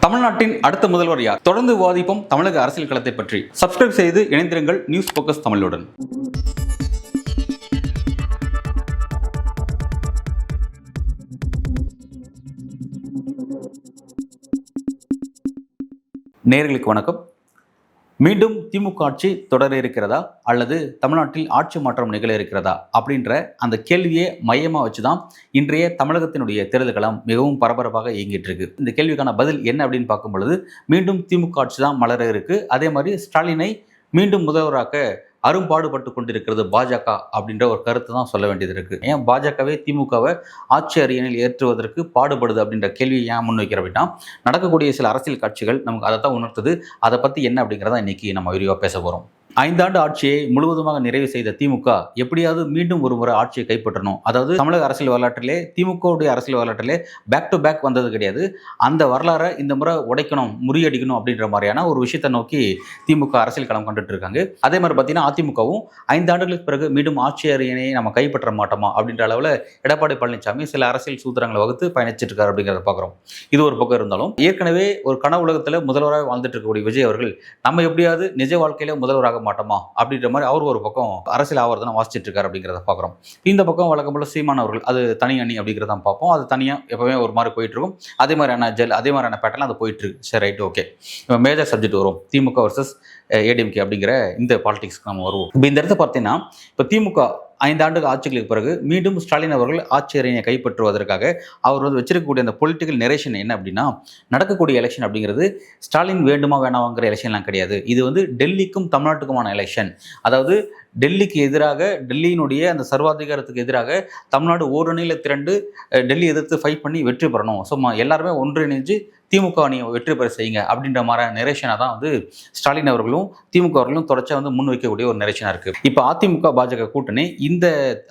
தமிழ்நாட்டின் அடுத்த முதல்வர் யார்? தொடர்ந்து விவாதிப்போம் தமிழக அரசியல் களத்தை பற்றி. சப்ஸ்கிரைப் செய்து இணைந்திருங்கள் நியூஸ் போக்கஸ் தமிழுடன். நேயர்களுக்கு வணக்கம். மீண்டும் திமுக ஆட்சி தொடர இருக்கிறதா அல்லது தமிழ்நாட்டில் ஆட்சி மாற்றம் நிகழ இருக்கிறதா அப்படின்ற அந்த கேள்வியை மையமாக வச்சு தான் இன்றைய தமிழகத்தினுடைய தேர்தல் களம் மிகவும் பரபரப்பாக இயங்கிட்டு இருக்கு. இந்த கேள்விக்கான பதில் என்ன அப்படின்னு பார்க்கும் பொழுது மீண்டும் திமுக ஆட்சி தான் மலர இருக்கு. அதே மாதிரி ஸ்டாலினை மீண்டும் முதல்வராக அரும்பாடுபட்டு கொண்டிருக்கிறது பாஜக அப்படின்ற ஒரு கருத்து தான் சொல்ல வேண்டியது இருக்கு. ஏன் பாஜகவே திமுகவை ஆட்சி அரியணையில் ஏற்றுவதற்கு பாடுபடுது அப்படின்ற கேள்வியை ஏன் முன்வைக்கிற அப்படின்னா, நடக்கக்கூடிய சில அரசியல் காட்சிகள் நமக்கு அதை தான் உணர்த்துது. அதை பற்றி என்ன அப்படிங்கிறத இன்னைக்கு நம்ம விரிவாக பேச போகிறோம். 5 ஆண்டு ஆட்சியை முழுவதுமாக நிறைவு செய்த திமுக எப்படியாவது மீண்டும் ஒரு முறை ஆட்சியை கைப்பற்றணும். அதாவது தமிழக அரசியல் வரலாற்றிலே திமுகவுடைய அரசியல் வரலாற்றிலே பேக் டு பேக் வந்தது கிடையாது. அந்த வரலாறை இந்த முறை உடைக்கணும், முறியடிக்கணும் அப்படின்ற மாதிரியான ஒரு விஷயத்தை நோக்கி திமுக அரசியல் களம் கண்டுட்டு இருக்காங்க. அதே மாதிரி பார்த்தீங்கன்னா அதிமுகவும் 5 ஆண்டுகளுக்கு பிறகு மீண்டும் ஆட்சி அரியணையை நம்ம கைப்பற்ற மாட்டோமா அப்படின்ற அளவில் எடப்பாடி பழனிசாமி சில அரசியல் சூத்திரங்களை வகுத்து பயணிச்சிட்டு இருக்காரு அப்படிங்கிறத பார்க்குறோம். இது ஒரு பக்கம் இருந்தாலும், ஏற்கனவே ஒரு கனவு உலகத்தில் முதல்வராக வாழ்ந்துட்டு இருக்கக்கூடிய விஜய் அவர்கள் நம்ம எப்படியாவது நிஜ வாழ்க்கையில முதல்வராக மாட்டோமா அப்படின்ற மாதிரி அவர் ஒரு பக்கம் அரசியல் ஆவர்த்தனம் வாசிச்சுட்டு இருக்காரு அப்படிங்கிறத பார்க்குறோம். இந்த பக்கம் வழக்கம் போல சீமான் அவர்கள் அது தனி அணி அப்படிங்கிறத பார்ப்போம். அது தனியாக எப்பவுமே ஒரு மாதிரி போயிட்டு இருக்கும். அதே மாதிரியான அதே மாதிரியான பேட்டர்ல அது போயிட்டு இருக்கு. சரி, ரைட், ஓகே. இப்போ மேஜர் சப்ஜெக்ட் வரும், திமுக வர்சஸ் ஏடிஎம்கே அப்படிங்கிற இந்த பாலிடிக்ஸ்க்கு நம்ம வருவோம். இப்போ இந்த இடத்த பார்த்தீங்கன்னா, இப்போ திமுக 5 ஆண்டு ஆட்சிகளுக்கு பிறகு மீண்டும் ஸ்டாலின் அவர்கள் ஆட்சி அரியணையை கைப்பற்றுவதற்காக அவர் வச்சிருக்கக்கூடிய அந்த பொலிட்டிக்கல் நரேஷன் என்ன அப்படின்னா, நடக்கக்கூடிய எலெக்ஷன் அப்படிங்கிறது ஸ்டாலின் வேண்டுமா வேணாங்கிற எலெக்ஷன்லாம் கிடையாது. இது டெல்லிக்கும் தமிழ்நாட்டுக்குமான எலெக்ஷன். அதாவது டெல்லிக்கு எதிராக, டெல்லியினுடைய அந்த சர்வாதிகாரத்துக்கு எதிராக தமிழ்நாடு ஓரணியில் திரண்டு டெல்லி எதிர்த்து ஃபைட் பண்ணி வெற்றி பெறணும். ஸோ எல்லாருமே ஒன்றிணைஞ்சு திமுக அணியை வெற்றி பெற செய்யுங்க அப்படின்ற மாதிரி நரேஷனாக தான் ஸ்டாலின் அவர்களும் திமுக அவர்களும் தொடர்ச்சியாக முன் வைக்கக்கூடிய ஒரு நரேஷனாக இருக்குது. இப்போ அதிமுக பாஜக கூட்டணி இந்த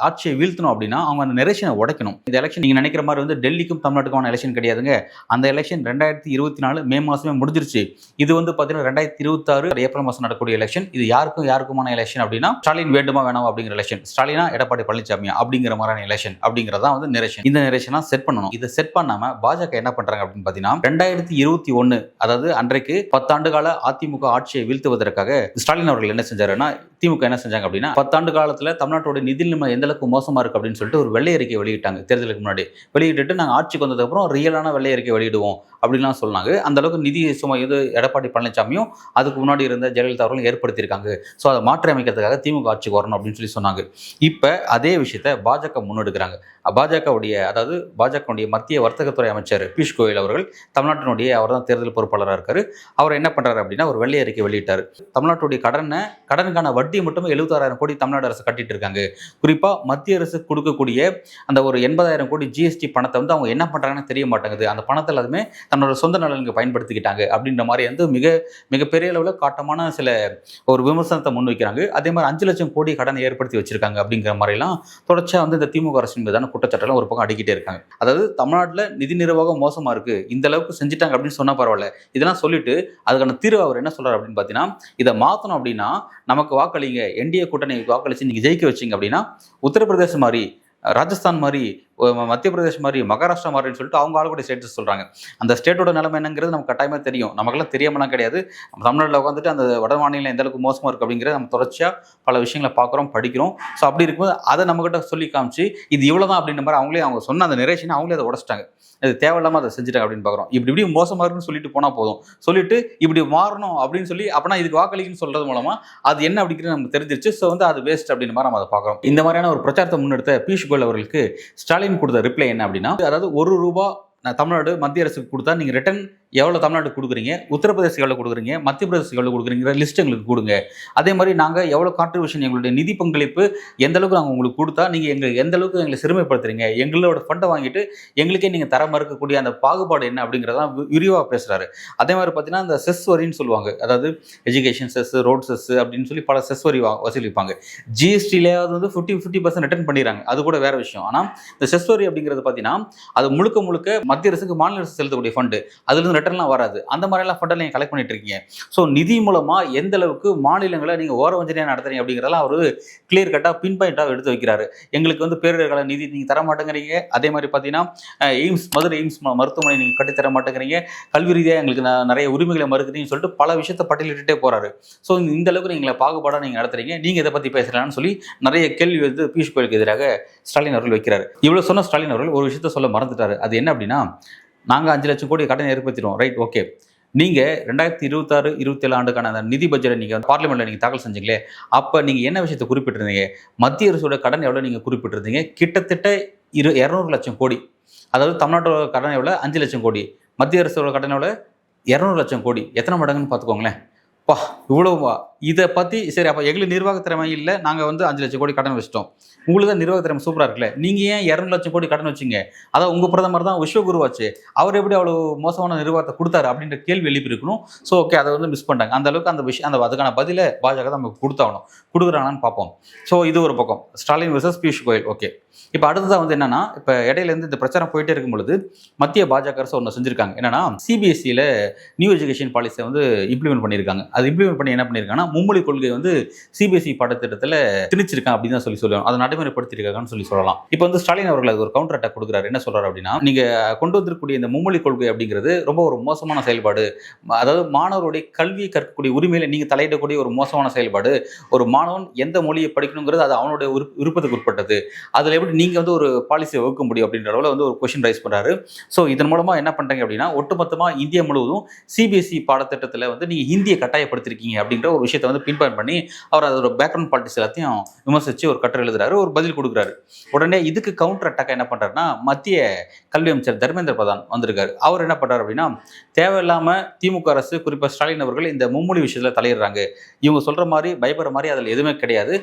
ஆட்சியை வீழ்த்தணும் அப்படின்னா அவங்க அந்த நரேஷனை உடைக்கணும். இந்த எலெக்ஷன் நீங்கள் நினைக்கிற மாதிரி டெல்லிக்கும் தமிழ்நாட்டுக்கான எலெக்ஷன் கிடையாதுங்க. அந்த எலெக்ஷன் 2024 மே மாதமே முடிஞ்சிருச்சு. இது பார்த்தீங்கன்னா 2026 ஏப்ரல் மாதம் நடக்கக்கூடிய எலெக்ஷன். இது யாருக்குமான எலெக்ஷன் அப்படின்னா, ஸ்டாலின் வேண்டுமா வேணாம் அப்படிங்கிற எலெக்ஷன், ஸ்டாலினா எடப்பாடி பழனிசாமியா அப்படிங்கிற மாதிரியான எலெக்ஷன் அப்படிங்கிறதா நரேஷன். இந்த நரேஷனா செட் பண்ணணும். இதை செட் பண்ணாம பாஜக என்ன பண்றாங்க அப்படின்னு பார்த்தீங்கன்னா, 2021 அதாவது அன்றைக்கு 10 ஆண்டு கால அதிமுக ஆட்சியை வீழ்த்துவதற்காக ஸ்டாலின் அவர்கள் என்ன செஞ்சாருன்னா, திமுக என்ன செஞ்சாங்க அப்படின்னா, 10 ஆண்டு காலத்துல தமிழ்நாட்டோட நிதி நிலைமை எந்த அளவுக்கு மோசமா இருக்கு அப்படின்னு சொல்லிட்டு ஒரு வெள்ளை அறிக்கை வெளியிட்டாங்க. தேர்தலுக்கு முன்னாடி வெளியிட்டு நாங்கள் ஆட்சிக்கு வந்ததுக்கு அப்புறம் ரியலான வெள்ளை அறிக்கை வெளியிடுவோம் அப்படின்லாம் சொன்னாங்க. அந்த அளவுக்கு நிதி சுமை எடப்பாடி பழனிசாமியும் அதுக்கு முன்னாடி இருந்த ஜெயலலிதா அவர்களும் ஏற்படுத்தியிருக்காங்க. ஸோ அதை மாற்றி அமைக்கிறதுக்காக திமுக ஆட்சிக்கு வரணும் அப்படின்னு சொல்லி சொன்னாங்க. இப்போ அதே விஷயத்தை பாஜக முன்னெடுக்கிறாங்க. பாஜகவுடைய மத்திய வர்த்தகத்துறை அமைச்சர் பியூஷ் கோயல் அவர்கள் தமிழ்நாட்டினுடைய அவர் தான் தேர்தல் பொறுப்பாளராக இருக்காரு. அவர் என்ன பண்றாரு அப்படின்னா, ஒரு வெள்ளை அறிக்கை வெளியிட்டார். தமிழ்நாட்டுடைய கடனுக்கான வட்டி மட்டும் 76,000 கோடி தமிழ்நாடு அரசு கட்டிட்டு இருக்காங்க. குறிப்பா மத்திய அரசு கொடுக்கக்கூடிய அந்த ஒரு 80,000 கோடி ஜிஎஸ்டி பணத்தை அவங்க என்ன பண்றாங்கன்னு தெரிய மாட்டேங்குது. அந்த பணத்தை எல்லாமே தன்னோட சொந்த நலனுக்கு பயன்படுத்திக்கிட்டாங்க அப்படின்ற மாதிரி மிகப்பெரிய அளவில் காட்டமான சில ஒரு விமர்சனத்தை முன்வைக்கிறாங்க. அதே மாதிரி 5 லட்சம் கோடி கடனை ஏற்படுத்தி வச்சிருக்காங்க அப்படிங்கிற மாதிரிலாம் தொடர்ச்சியா இந்த திமுக அரசின் மீதான குற்றச்சாட்டெல்லாம் ஒரு பக்கம் அடிக்கிட்டே இருக்காங்க. அதாவது தமிழ்நாட்டில் நிதி நிர்வாகம் மோசமா இருக்கு, இந்த அளவுக்கு செஞ்சுட்டாங்க அப்படின்னு சொன்னா பரவாயில்ல. இதெல்லாம் சொல்லிட்டு அதுக்கான தீர்வு அவர் என்ன சொல்றாரு அப்படின்னு பார்த்தீங்கன்னா, இதை மாற்றணும் அப்படின்னா நமக்கு வாக்களிங்க, என்டிஏ கூட்டணி வாக்களிச்சு நீங்க ஜெயிக்க வச்சிங்க அப்படின்னா உத்தரப்பிரதேசம் மாதிரி, ராஜஸ்தான் மாதிரி, மத்திய பிரதேஷ் மாதிரி, மகாராஷ்டிரா மாதிரின்னு சொல்லிட்டு அவங்க ஆளுடைய ஸ்டேட்டஸ் சொல்றாங்க. அந்த ஸ்டேட்டோட நிலைமை என்னங்கிறது நமக்கு கட்டாயமாக தெரியும். நமக்கெல்லாம் தெரியாமலாம் கிடையாது. நம்ம தமிழ்நாட்டில் உட்காந்துட்டு அந்த வட மாநிலம் எந்த அளவுக்கு மோசமாக இருக்குது அப்படிங்கிறத நம்ம தொடர்ச்சியாக பல விஷயங்களை பார்க்குறோம், படிக்கிறோம். ஸோ அப்படி இருக்கும்போது அதை நம்மகிட்ட சொல்லி காமிச்சு இது இவ்வளோதான் அப்படின்ற மாதிரி அவங்க சொன்ன அந்த நரேஷனை அவங்களே அதை உடச்சிட்டாங்க. அது தேவையில்லாமல் அதை செஞ்சுட்டாங்க அப்படின்னு பார்க்குறோம். இப்படி மோசமாக இருக்குன்னு சொல்லிட்டு போனால் போதும், சொல்லிட்டு இப்படி மாறணும் அப்படின்னு சொல்லி அப்படின்னா இதுக்கு வாக்களிக்குன்னு சொல்றது மூலமா அது என்ன அப்படிங்கிறது நமக்கு தெரிஞ்சிருச்சு. ஸோ அது வேஸ்ட் அப்படின்னு மாதிரி நம்ம அதை பார்க்குறோம். இந்த மாதிரியான ஒரு பிரச்சாரத்தை முன்னெடுத்த பியூஷ் கோயல் அவர்களுக்கு ஸ்டாலின் கொடுத்த ரிப்ளை என்ன அப்படின்னா, அதாவது ₹1 தமிழ்நாடு மத்திய அரசுக்கு கொடுத்தா நீங்க ரிட்டர்ன் எவ்வளோ தமிழ்நாடு கொடுக்குறீங்க, உத்தரப்பிரதேசம் எவ்வளோ கொடுக்குறீங்க, மத்திய பிரதேசம் எவ்வளோ கொடுக்குறீங்கிற லிஸ்ட் எங்களுக்கு கொடுங்க. அதே மாதிரி நாங்கள் எவ்வளோ கான்ட்ரிபியூஷன், எங்களுடைய நிதி பங்களிப்பு எந்த அளவுக்கு நாங்கள் உங்களுக்கு கொடுத்தா நீங்கள் எங்களுக்கு எந்த அளவுக்கு எங்களை சிறுமைப்படுத்துறீங்க, எங்களோட ஃபண்டை வாங்கிட்டு எங்களுக்கே நீங்கள் தர மறுக்கக்கூடிய அந்த பாகுபாடு என்ன அப்படிங்கிறதான் விரிவாக பேசுகிறாரு. அதே மாதிரி பார்த்தீங்கன்னா இந்த செஸ் வரின்னு சொல்லுவாங்க, அதாவது எஜுகேஷன் செஸ், ரோட் செஸ் அப்படின்னு சொல்லி பல செஸ் வரி வசூலிப்பாங்க. ஜிஎஸ்டியிலேயாவது 50% ரிட்டர்ன் பண்ணிடுறாங்க, அது கூட வேற விஷயம். ஆனால் இந்த செஸ் வரி அப்படிங்கிறது பார்த்தீங்கன்னா அது முழுக்க மத்திய அரசுக்கு மாநில அரசு செலுத்தக்கூடிய ஃபண்டு, அதுலேருந்து லெட்டர்லாம் வராது. அந்த மாதிரிலாம் ஃபண்டை நீங்கள் கலெக்ட் பண்ணிட்டு இருக்கீங்க. ஸோ நிதி மூலமாக எந்த அளவுக்கு மாநிலங்களை நீங்கள் ஓரவஞ்சனையாக நடத்துறீங்க அப்படிங்கிறதெல்லாம் அவர் கிளியர் கட்டாக பின் பாயிண்டாக எடுத்து வைக்கிறாரு. எங்களுக்கு வந்து பேரிடர் கால நிதி நீங்கள் தர மாட்டேங்கிறீங்க. அதே மாதிரி பார்த்தீங்கன்னா மதுரை எய்ம்ஸ் மருத்துவமனை நீங்கள் கட்டித்தர மாட்டேங்கிறீங்க. கல்வி ரீதியாக எங்களுக்கு நிறைய உரிமைகளை மறுக்குறீங்கன்னு சொல்லிட்டு பல விஷயத்தை பட்டியலிட்டே போறாரு. ஸோ இந்த அளவுக்கு நீங்களை பாகுபாடாக நீங்கள் நடத்துறீங்க, நீங்கள் இதை பற்றி பேசுகிறான்னு சொல்லி நிறைய கேள்வி வந்து பியூஷ் கோயலுக்கு எதிராக ஸ்டாலின் அவர்கள் வைக்கிறார். இவ்வளோ சொன்ன ஸ்டாலின் அவர்கள் ஒரு விஷயத்த சொல்ல மறந்துட்டாரு. அது என்ன அப்படின்னா, நாங்கள் 5 லட்சம் கோடி கடன் ஏற்படுத்திடுவோம், ரைட், ஓகே. நீங்கள் 2026-27 ஆண்டுக்கான அந்த நிதி பட்ஜெட்டை நீங்கள் பார்லிமெண்ட்டில் நீங்கள் தாக்கல் செஞ்சீங்களே, அப்போ நீங்கள் என்ன விஷயத்தை குறிப்பிட்டிருந்தீங்க? மத்திய அரசோட கடன் எவ்வளோ நீங்கள் குறிப்பிட்டிருந்தீங்க? கிட்டத்தட்ட 200 லட்சம் கோடி. அதாவது தமிழ்நாட்டோட கடன் எவ்வளோ? 5 லட்சம் கோடி. மத்திய அரசோட கடன் எவ்வளோ? 200 லட்சம் கோடி. எத்தனை மடங்குன்னு பார்த்துக்கோங்களேன். பா, இவ்வளோவா? இதை பற்றி சரி, அப்போ எங்களுக்கு நிர்வாக திறமை இல்லை, நாங்கள் வந்து 5 லட்சம் கோடி கடன் வச்சிட்டோம். உங்களுக்கு தான் நிர்வாக திறமை சூப்பராக இருக்குல்ல, நீங்கள் ஏன் 200 லட்சம் கோடி கடன் வச்சிங்க? அதான் உங்கள் பிரதமர் தான் விஸ்வகுருவாச்சு, அவர் எப்படி அவ்வளோ மோசமான நிர்வாகத்தை கொடுத்தாரு அப்படின்ற கேள்வி எழுப்பியிருக்கணும். ஸோ ஓகே, அதை வந்து மிஸ் பண்ணிட்டாங்க. அந்த அளவுக்கு அந்த விஷயம், அதுக்கான பதிலை பாஜக தான் நமக்கு கொடுத்தாகணும். கொடுக்குறாங்கன்னு பார்ப்போம். ஸோ இது ஒரு பக்கம், ஸ்டாலின் வெர்சஸ் பியூஷ் கோயல். ஓகே, இப்போ அடுத்ததான் வந்து என்னன்னா, இப்போ இடையிலேருந்து இந்த பிரச்சாரம் போயிட்டே இருக்கும் பொழுது மத்திய பாஜக அரசு ஒன்று செஞ்சிருக்காங்க. என்னன்னா, சிபிஎஸ்சியில் நியூ எஜுகேஷன் பாலிசியை வந்து இம்ப்ளிமெண்ட் பண்ணியிருக்காங்க. அது இம்ப்ளிமெண்ட் பண்ணி என்ன பண்ணியிருக்காங்கன்னா, மும்மொழி கொள்கை வந்து சிபிஎஸ்சி பாடத்திட்டத்தில் திணிச்சிருக்காங்க அப்படின்னு தான் சொல்லுவாங்க. அதை நடைமுறைப்படுத்திருக்காங்கன்னு சொல்லலாம். இப்போ வந்து ஸ்டாலின் அவர்கள் அது ஒரு கவுண்டர் அட்டாக் கொடுக்குறாரு. என்ன சொல்றாரு அப்படின்னா, நீங்க கொண்டு வந்திருக்கக்கூடிய இந்த மும்மொழி கொள்கை அப்படிங்கிறது ரொம்ப ஒரு மோசமான செயல்பாடு. அதாவது மாணவருடைய கல்வியை கற்கக்கூடிய உரிமையில நீங்க தலையிடக்கூடிய ஒரு மோசமான செயல்பாடு. ஒரு மாணவன் எந்த மொழியை படிக்கணுங்கிறது அது அவனுடைய விருப்பத்துக்கு உட்பட்டது. அதில் எப்படி நீங்க வந்து ஒரு பாலிசியை வகுக்க முடியும் அப்படின்ற அளவில் வந்து ஒரு கொஸ்டின் ரைஸ் பண்றாரு. ஸோ இதன் மூலமா என்ன பண்றீங்க அப்படின்னா, ஒட்டுமொத்தமாக இந்தியா முழுவதும் சிபிஎஸ்சி பாடத்திட்டத்தில் வந்து நீங்க ஹிந்தியை கட்டாயப்படுத்திருக்கீங்க அப்படின்ற ஒரு விஷயத்தை வந்து பின் பாயிண்ட் பண்ணி அவர் அதோட பேக்ரவுண்ட் பாலிட்டிக்ஸ் எல்லாத்தையும் விமர்சிச்சு ஒரு கட்டுரை எழுதுறாரு, ஒரு பதில் கொடுக்குறாரு. உடனே இதுக்கு கவுண்டர் அட்டாக் என்ன பண்றாருன்னா, மத்திய கல்வி அமைச்சர் தர்மேந்திர பிரதான் வந்திருக்காரு. அவர் என்ன பண்றாரு அப்படின்னா, தேவையில்லாம திமுக அரசு, குறிப்பாக ஸ்டாலின் அவர்கள் இந்த மும்மொழி விஷயத்துல தலையிடுறாங்க. இவங்க சொல்ற மாதிரி பயப்படுற மாதிரி அதில் எதுவுமே கிடையாது.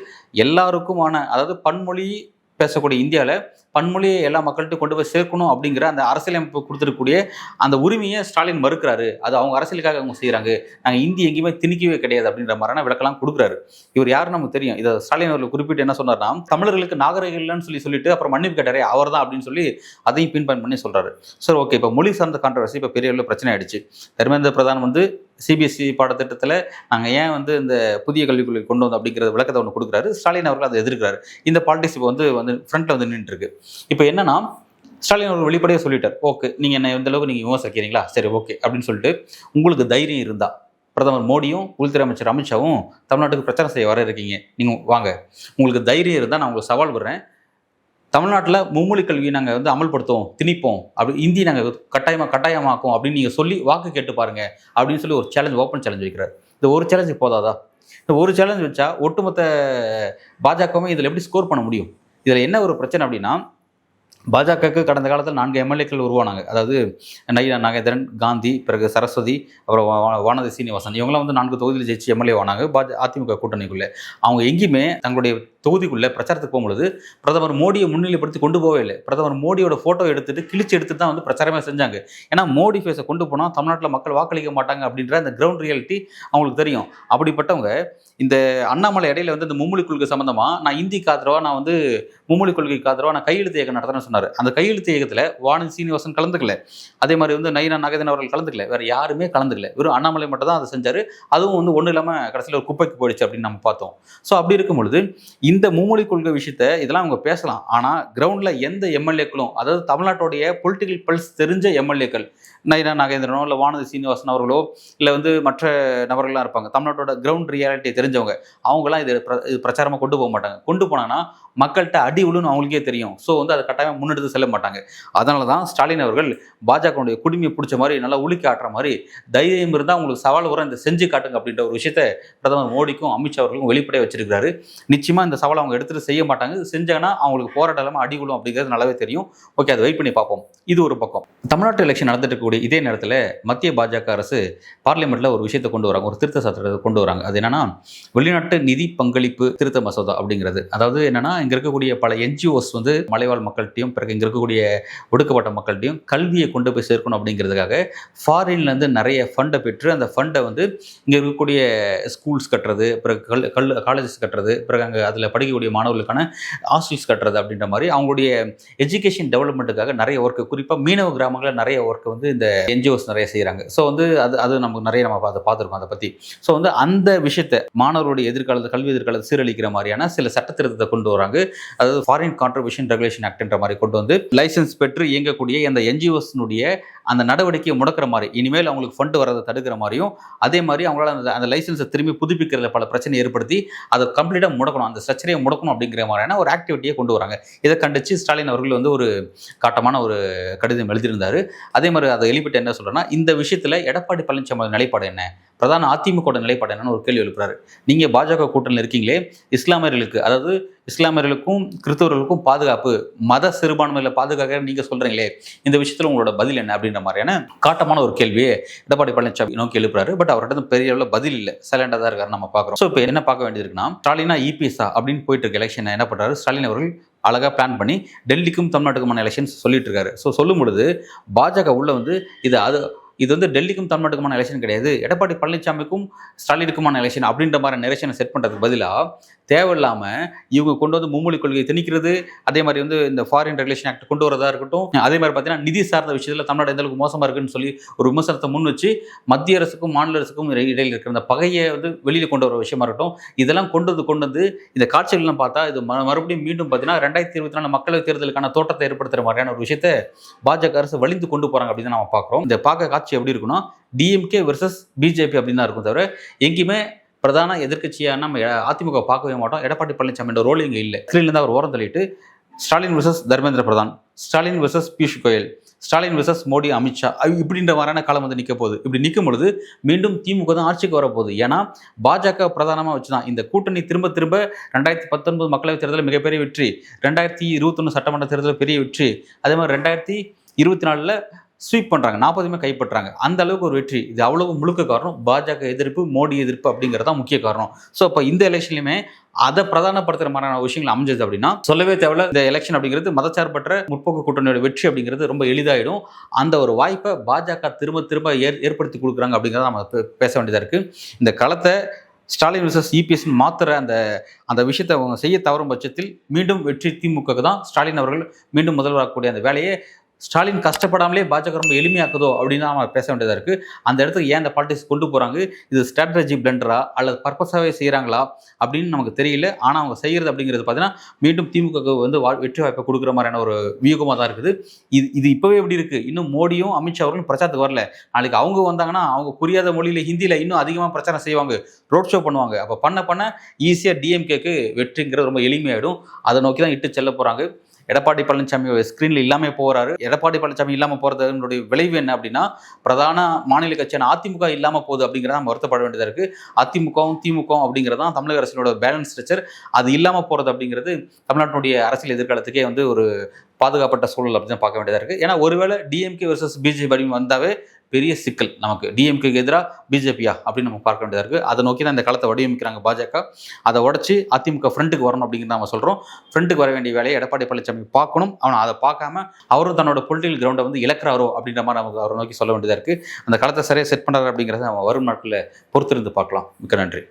எல்லாருக்குமான, அதாவது பன்மொழி பேசக்கூடிய இந்தியாவில் பன்மொழியை எல்லா மக்கள்கிட்ட கொண்டு போய் சேர்க்கணும் அப்படிங்கிற அந்த அரசியலமைப்பு கொடுத்துருக்கக்கூடிய அந்த உரிமையை ஸ்டாலின் மறுக்கிறாரு. அது அவங்க அரசியலுக்காக அவங்க செய்கிறாங்க, நாங்கள் இந்தி எங்கேயுமே திணிக்கவே கிடையாது அப்படின்ற மாதிரியான விளக்கெல்லாம் கொடுக்குறாரு. இவர் யாருன்னு நமக்கு தெரியும். இதை ஸ்டாலின் அவர்கள் குறிப்பிட்டு என்ன சொன்னார்னா, தமிழர்களுக்கு நாகரிகம் இல்லைன்னு சொல்லிட்டு அப்புறம் மன்னிப்பு கேட்டாரே அவர் தான் அப்படின்னு சொல்லி அதையும் பின் பாயிண்ட் பண்ணி சொல்றாரு. சார் ஓகே, இப்போ மொழி சார்ந்த கான்ட்ரவர்சி இப்போ பெரிய அளவில் பிரச்சனை ஆயிடுச்சு. தர்மேந்திர பிரதான் வந்து சிபிஎஸ்சி பாடத்திட்டத்தில் நாங்கள் ஏன் வந்து இந்த புதிய கல்விக் கொள்கை கொண்டு வந்தோம் அப்படிங்கிற விளக்கத்தை ஒன்று கொடுக்குறாரு. ஸ்டாலின் அவர்கள் அதை எதிர்க்கிறாரு. இந்த பாலிடிக்ஸ் இப்போ வந்து ஃப்ரண்ட்ல வந்து நின்று இருக்கு. இப்போ என்னன்னா, ஸ்டாலின் அவர்கள் வெளிப்படையாக சொல்லிட்டார், ஓகே நீங்கள் என்ன எந்த அளவுக்கு நீங்கள் விமர்சிக்கிறீங்களா, சரி ஓகே அப்படின்னு சொல்லிட்டு, உங்களுக்கு தைரியம் இருந்தா பிரதமர் மோடியும் உள்துறை அமைச்சர் அமித்ஷாவும் தமிழ்நாட்டுக்கு பிரச்சாரம் செய்ய வர இருக்கீங்க, நீங்கள் வாங்க. உங்களுக்கு தைரியம் இருந்தால் நான் உங்களுக்கு சவால் விடுறேன், தமிழ்நாட்டில் மும்மொழி கல்வியை நாங்கள் வந்து அமல்படுத்துவோம், திணிப்போம், அப்படி இந்தி நாங்கள் கட்டாயமாக்கும் அப்படின்னு நீங்கள் சொல்லி வாக்கு கேட்டு பாருங்க அப்படின்னு சொல்லி ஒரு சேலஞ்ச், ஓப்பன் சேலஞ்ச் வைக்கிறார். இந்த ஒரு சேலஞ்சு போதாதா? இந்த ஒரு சேலஞ்ச் வச்சா ஒட்டுமொத்த பாஜகவுமே இதில் எப்படி ஸ்கோர் பண்ண முடியும்? இதில் என்ன ஒரு பிரச்சனை அப்படின்னா, பாஜகவுக்கு கடந்த காலத்தில் 4 எம்எல்ஏக்கள் உருவானாங்க. அதாவது நயினா நாகேந்திரன், காந்தி, பிறகு சரஸ்வதி, அப்புறம் வானதி சீனிவாசன், இவங்களாம் வந்து 4 தொகுதியில் ஜெயிச்சு எம்எல்ஏ ஆனாங்க அதிமுக கூட்டணிக்குள்ளே. அவங்க எங்கேயுமே தங்களுடைய தொகுதிக்குள்ளே பிரச்சாரத்துக்கு போகும்பொழுது பிரதமர் மோடியை முன்னிலைப்படுத்தி கொண்டு போகவே இல்லை. பிரதமர் மோடியோட ஃபோட்டோ கிழிச்சு எடுத்துட்டு தான் வந்து பிரச்சாரமே செஞ்சாங்க. ஏன்னா மோடி ஃபேஸை கொண்டு போனால் தமிழ்நாட்டில் மக்கள் வாக்களிக்க மாட்டாங்க அப்படின்ற அந்த கிரவுண்ட் ரியாலிட்டி அவங்களுக்கு தெரியும். அப்படிப்பட்டவங்க இந்த அண்ணாமலை இடையில வந்து இந்த மும்மொழி கொள்கை சம்பந்தமா நான் இந்திக்கு ஆதரவா, நான் வந்து மும்மொழி கொள்கைக்கு ஆதரவா நான் கையெழுத்து இயக்கம் நடத்துறேன்னு சொன்னார். அந்த கையெழுத்து இயக்கத்தில் வானதி சீனிவாசன் கலந்துக்கல, அதே மாதிரி வந்து நயினா நாகேந்திரன் அவர்கள் கலந்துக்கல, வேற யாருமே கலந்துக்கல. வெறும் அண்ணாமலை மட்டும் தான் அதை செஞ்சாரு. அதுவும் வந்து ஒன்றும் இல்லாமல் கடைசியில் ஒரு குப்பைக்கு போயிடுச்சு அப்படின்னு நம்ம பார்த்தோம். ஸோ அப்படி இருக்கும் பொழுது இந்த மும்மொழி கொள்கை விஷயத்த இதெல்லாம் அவங்க பேசலாம். ஆனால் கிரவுண்ட்ல எந்த எம்எல்ஏக்களும், அதாவது தமிழ்நாட்டுடைய பொலிட்டிக்கல் பல்ஸ் தெரிஞ்ச எம்எல்ஏக்கள், நயினா நாகேந்திரனோ இல்லை வானதி சீனிவாசன் அவர்களோ இல்லை வந்து மற்ற நபர்கள்லாம் இருப்பாங்க, தமிழ்நாட்டோட கிரவுண்ட் ரியாலிட்டியை தெரிஞ்சவங்க, அவங்களாம் இது பிரச்சாரமாக கொண்டு போக மாட்டாங்க. கொண்டு போனாங்கன்னா மக்கள்கிட்ட அடி விழுன்னு அவங்களுக்கே தெரியும். ஸோ வந்து அதை கட்டாயமாக முன்னெடுத்து செல்ல மாட்டாங்க. அதனால தான் ஸ்டாலின் அவர்கள் பாஜகவுடைய குடிமையை பிடிச்ச மாதிரி நல்லா உலுக்கி ஆட்டுற மாதிரி, தைரியம் இருந்தால் உங்களுக்கு சவால் வரும், இந்த செஞ்சு காட்டுங்க அப்படின்ற ஒரு விஷயத்த பிரதமர் மோடிக்கும் அமித்ஷா அவர்களுக்கும் வெளிப்படையாக வச்சிருக்காரு. நிச்சயமாக இந்த சவாலை அவங்க எடுத்துகிட்டு செய்ய மாட்டாங்க. செஞ்சாங்கன்னா அவங்களுக்கு போராட்டம் இல்லாமல் அடி விழும் அப்படிங்கிறது நல்லாவே தெரியும். ஓகே, அதை வெயிட் பண்ணி பார்ப்போம். இது ஒரு பக்கம். தமிழ்நாட்டு எலெக்ஷன் நடந்துட்டு இருக்கக்கூடிய இதே நேரத்தில் மத்திய பாஜக அரசு பார்லிமெண்ட்டில் ஒரு விஷயத்தை கொண்டு வராங்க, ஒரு திருத்த சட்டத்தை கொண்டு வராங்க. அது என்னன்னா, வெளிநாட்டு நிதி பங்களிப்பு திருத்த மசோதா அப்படிங்கிறது. அதாவது என்னன்னா, இங்கே இருக்கக்கூடிய பல என்ஜிஓஸ் வந்து மலைவாழ் மக்கள்கிட்டையும் பிறகு இங்கே இருக்கக்கூடிய ஒடுக்கப்பட்ட மக்கள்கிட்டையும் கல்வியை கொண்டு போய் சேர்க்கணும் அப்படிங்கிறதுக்காக ஃபாரின்லேருந்து நிறைய ஃபண்டை பெற்று அந்த ஃபண்டை வந்து இங்கே இருக்கக்கூடிய ஸ்கூல்ஸ் கட்டுறது, பிறகு காலேஜஸ் கட்டுறது, பிறகு அங்கே அதில் படிக்கக்கூடிய மாணவர்களுக்கான ஹாஸ்டல்ஸ் கட்டுறது அப்படின்ற மாதிரி அவங்களுடைய எஜுகேஷன் டெவலப்மெண்ட்டுக்காக நிறைய ஒர்க்கு, குறிப்பாக மீனவ கிராமங்களில் நிறைய ஒர்க்கு வந்து இந்த என்ஜிஓஸ் நிறைய செய்கிறாங்க. ஸோ வந்து அது நமக்கு நிறைய நம்ம பார்த்துருக்கோம் அதை பற்றி. ஸோ வந்து அந்த விஷயத்தை மாணவர்களுடைய எதிர்காலத்தை, கல்வி எதிர்காலத்தை சீரழிக்கிற மாதிரியான சில சட்டத்திருத்தத்தை கொண்டு வராங்க. அதாவது ஃபாரின் கான்ட்ரிபியூஷன் ரெகுலேஷன் ஆக்ட்ன்ற மாதிரி கொண்டு வந்து லைசன்ஸ் பெற்று இயங்கக்கூடிய அந்த என்ஜிஓஸ்னுடைய அந்த நடவடிக்கையை முடக்கிற மாதிரி, இனிமேல் அவங்களுக்கு ஃபண்டு வரதை தடுக்கிற மாதிரியும், அதே மாதிரி அவங்களால அந்த லைசன்ஸை திரும்பி புதுப்பிக்கிறதுல பல பிரச்சனை ஏற்படுத்தி அதை கம்ப்ளீட்டாக முடக்கணும், அந்த ஸ்ட்ரக்சரையை முடக்கணும் அப்படிங்கிற மாதிரியான ஒரு ஆக்டிவிட்டியை கொண்டு வராங்க. இதை கண்டித்து ஸ்டாலின் அவர்கள் வந்து ஒரு காட்டமான ஒரு கடிதம் எழுதியிருந்தார். அதே மாதிரி அதை எழுப்பிட்டு என்ன சொல்கிறேன்னா, இந்த விஷயத்தில் எடப்பாடி பழனிசாமி நிலைப்பாடு என்ன, பிரதான அதிமுக நிலைப்பாடு என்னன்னு ஒரு கேள்வி எழுப்புறாரு. நீங்கள் பாஜக கூட்டணியில் இருக்கீங்களே, இஸ்லாமியர்களுக்கு, அதாவது இஸ்லாமியர்களுக்கும் கிறிஸ்தவர்களுக்கும் பாதுகாப்பு, மத சிறுபான்மையில பாதுகாக்க நீங்கள் சொல்கிறீங்களே, இந்த விஷயத்தில் உங்களோட பதில் என்ன அப்படின்ற மாதிரியான காட்டமான ஒரு கேள்வியை எடப்பாடி பழனிசாமி நோக்கி எழுப்புறாரு. பட் அவர்கிட்ட பெரிய அளவில் பதில் இல்லை, சைலண்டாக தான் இருக்காரு நம்ம பார்க்குறோம். ஸோ இப்போ என்ன பார்க்க வேண்டியதுக்குன்னா, ஸ்டாலினா இபிஎஸ்ஆ அப்படின்னு போயிட்டு இருக்க எலெக்ஷன் என்ன பண்ணுறாரு, ஸ்டாலின் அவர்கள் அழகாக பிளான் பண்ணி டெல்லிக்கும் தமிழ்நாட்டுக்குமான எலெக்ஷன்ஸ் சொல்லிட்டு இருக்காரு. ஸோ சொல்லும் பொழுது பாஜக உள்ள வந்து இது வந்து டெல்லிக்கும் தமிழ்நாட்டுக்குமான எலெக்ஷன் கிடையாது, எடப்பாடி பழனிசாமிக்கும் ஸ்டாலினுக்குமான எலெக்ஷன் அப்படின்ற மாதிரி நெரேஷனை செட் பண்ணுறதுக்கு பதிலாக தேவையில்லாமல் இவங்க கொண்டு வந்து மும்மொழி கொள்கையை திணிக்கிறது, அதே மாதிரி வந்து இந்த ஃபாரின் ரெகுலேஷன் ஆக்ட் கொண்டு வரதா இருக்கட்டும், அதே மாதிரி பார்த்தீங்கன்னா நிதி சார்ந்த விஷயத்தில் தமிழ்நாடு எந்த அளவுக்கு மோசமாக இருக்குன்னு சொல்லி ஒரு விமர்சனத்தை முன் வச்சு மத்திய அரசுக்கும் மாநில அரசுக்கும் இடையில் இருக்கிற அந்த பகையை வந்து வெளியில் கொண்டு வர விஷயமா இருக்கட்டும், இதெல்லாம் கொண்டு வந்து இந்த காட்சிகள்லாம் பார்த்தா இது மறுபடியும் மீண்டும் பார்த்தீங்கன்னா 2024 மக்களவைத் தேர்தலுக்கான தோட்டத்தை ஏற்படுத்துகிற மாதிரியான ஒரு விஷயத்தை பாஜக அரசு வலிந்து கொண்டு போகிறாங்க அப்படின்னு நம்ம பார்க்குறோம். இந்த பார்க்க காட்சி எப்படி இருக்குன்னா, டிஎம்கே வெர்சஸ் பிஜேபி அப்படின்னு தான் இருக்கும், தவிர எங்கேயுமே பிரதான எதிர்க்கட்சியாக நம்ம அதிமுக பார்க்கவே மாட்டோம். எடப்பாடி பழனிசாமி ரோல் இங்கே இல்லை. ஸ்க்ரீன்லேருந்து அவர் ஓரம் தள்ளிட்டு Stalin versus Dharmendra Pradhan, Stalin versus Piyush Goyal, Stalin versus Modi, Amit Shah இப்படின்ற மாதிரியான காலம் வந்து நிற்க போகுது. இப்படி நிற்கும் பொழுது மீண்டும் திமுக தான் ஆட்சிக்கு வரப்போகுது. ஏன்னா பாஜக பிரதானமாக வச்சு தான் இந்த கூட்டணி திரும்ப 2019 மக்களவைத் தேர்தலில் மிகப்பெரிய வெற்றி, 2021 சட்டமன்ற தேர்தலில் பெரிய வெற்றி, அதே மாதிரி 2024 ஸ்வீப் பண்ணுறாங்க, 40 கைப்பற்றாங்க. அந்த அளவுக்கு ஒரு வெற்றி. இது அவ்வளவு முழுக்க காரணம் பாஜக எதிர்ப்பு, மோடி எதிர்ப்பு அப்படிங்கிறது தான் முக்கிய காரணம். ஸோ இப்போ இந்த எலெக்ஷன்லையுமே அதை பிரதானப்படுத்துகிற மாதிரியான விஷயங்கள் அமைஞ்சது அப்படின்னா சொல்லவே தேவையில்ல. இந்த எலெக்ஷன் அப்படிங்கிறது மதச்சார்பற்ற முற்போக்கு கூட்டணியோட வெற்றி அப்படிங்கிறது ரொம்ப எளிதாயிடும். அந்த ஒரு வாய்ப்பை பாஜக திரும்ப ஏற்படுத்தி கொடுக்குறாங்க அப்படிங்கிறத நம்ம பேச வேண்டியதாக இருக்குது. இந்த களத்தை ஸ்டாலின் விசஸ் இபிஎஸ் மாத்திர அந்த விஷயத்தை அவங்க செய்ய தவறும் பட்சத்தில் மீண்டும் வெற்றி திமுக தான். ஸ்டாலின் அவர்கள் மீண்டும் முதல்வராகக்கூடிய அந்த வேலையை ஸ்டாலின் கஷ்டப்படாமலே பாஜக ரொம்ப எளிமையாக்குதோ அப்படின்னு நம்ம பேச வேண்டியதாக இருக்குது. அந்த இடத்துக்கு ஏன் அந்த பாலிடிக்ஸ் கொண்டு போகிறாங்க, இது ஸ்ட்ராட்டஜி பிளண்டரா அல்லது பர்பஸாகவே செய்கிறாங்களா அப்படின்னு நமக்கு தெரியல. ஆனால் அவங்க செய்கிறது அப்படிங்கிறது பார்த்தீங்கன்னா மீண்டும் திமுக வந்து வெற்றி வாய்ப்பை கொடுக்குற மாதிரியான ஒரு வியூகமாக தான் இருக்குது. இது இப்போவே எப்படி இருக்குது, இன்னும் மோடியும் அமித்ஷா அவர்களும் பிரச்சாரத்துக்கு வரல. நாளைக்கு அவங்க வந்தாங்கன்னா அவங்க புரியாத மொழியில் ஹிந்தியில் இன்னும் அதிகமாக பிரச்சாரம் செய்வாங்க, ரோட் ஷோ பண்ணுவாங்க. அப்போ பண்ண ஈஸியாக டிஎம்கேக்கு வெற்றிங்கிறது ரொம்ப எளிமையாயிடும். அதை நோக்கி தான் இட்டு செல்ல போகிறாங்க. எடப்பாடி பழனிசாமி ஸ்க்ரீனில் இல்லாமல் போகிறாரு. எடப்பாடி பழனிசாமி இல்லாமல் போகிறதுனுடைய விளைவு என்ன அப்படின்னா, பிரதான மாநில கட்சியான அதிமுக இல்லாமல் போகுது அப்படிங்கிறத நம்ம வருத்தப்பட வேண்டியதாக இருக்குது. அதிமுகவும் திமுகவும் அப்படிங்கிறதான் தமிழக அரசியலோட பேலன்ஸ் ஸ்ட்ரக்சர். அது இல்லாமல் போகிறது அப்படிங்கிறது தமிழ்நாட்டினுடைய அரசியல் எதிர்காலத்துக்கே வந்து ஒரு பாதுகாப்பட்ட சூழல் அப்படின்னு பார்க்க வேண்டியதாக இருக்குது. ஏன்னா ஒருவேளை டிஎம்கே வெர்சஸ் பிஜேபி வந்தாவே பெரிய சிக்கல் நமக்கு, டிஎம்கேக்கு எதிராக பிஜேபியா அப்படின்னு நம்ம பார்க்க வேண்டியதாக இருக்குது. அதை நோக்கி தான் இந்த காலத்தை வடிவமைக்கிறாங்க பாஜக. அதை உடச்சி அதிமுக ஃப்ரண்ட்டுக்கு வரணும் அப்படிங்கிறத நம்ம சொல்கிறோம். ஃப்ரண்ட்டுக்கு வர வேண்டிய வேலையை எடப்பாடி பழனிசாமி பார்க்கணும். அவனை அதை பார்க்காம அவரும் தன்னோட பொலிட்டிக்கல் கிரவுண்டை வந்து இழக்கிறாரோ அப்படின்ற மாதிரி நமக்கு அவரை நோக்கி சொல்ல வேண்டியதாக இருக்குது. அந்த காலத்தை சரியாக செட் பண்ணுறாரு அப்படிங்கிறத நம்ம வரும் நாட்களில் பொறுத்திருந்து பார்க்கலாம். மிக்க நன்றி.